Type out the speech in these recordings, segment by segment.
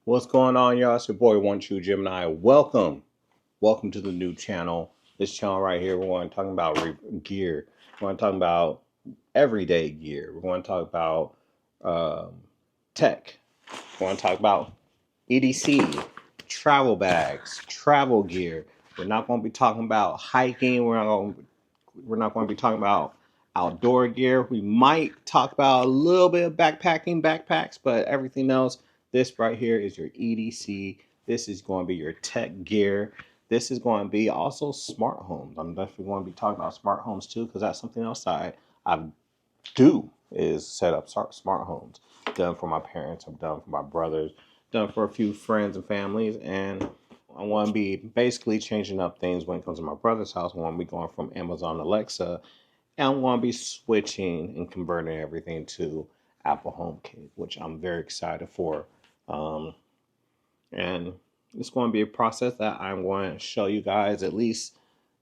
What's going on, y'all? It's your boy One True Gemini. Welcome to the new channel. This channel right here, we're going to talk about gear. We're going to talk about everyday gear. We're going to talk about tech. We're going to talk about EDC, travel bags, travel gear. We're not going to be talking about hiking. We're not going to be talking about outdoor gear. We might talk about a little bit of backpacks, but everything else, this right here is your EDC. This is going to be your tech gear. This is going to be also smart homes. I'm definitely going to be talking about smart homes too, because that's something else I do is set up smart homes. Done for my parents, I've done for my brothers, done for a few friends and families, and I want to be basically changing up things when it comes to my brother's house. I want to be going from Amazon Alexa, and I want to be switching and converting everything to Apple HomeKit, which I'm very excited for. Um, and it's going to be a process that I'm going to show you guys at least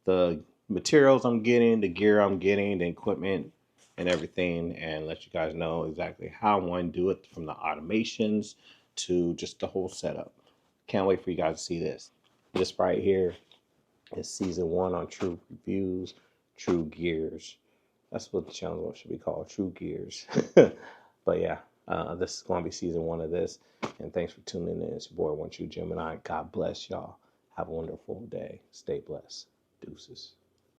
the materials I'm getting, the gear I'm getting, the equipment and everything, and let you guys know exactly how I want to do it, from the automations to just the whole setup. Can't wait for you guys to see this. This right here is season 1 on True Reviews, True Gears. That's what the channel should be called, True Gears. But yeah, this is going to be season 1 of this. And thanks for tuning in. It's your boy, One True Gemini. God bless y'all. Have a wonderful day. Stay blessed. Deuces.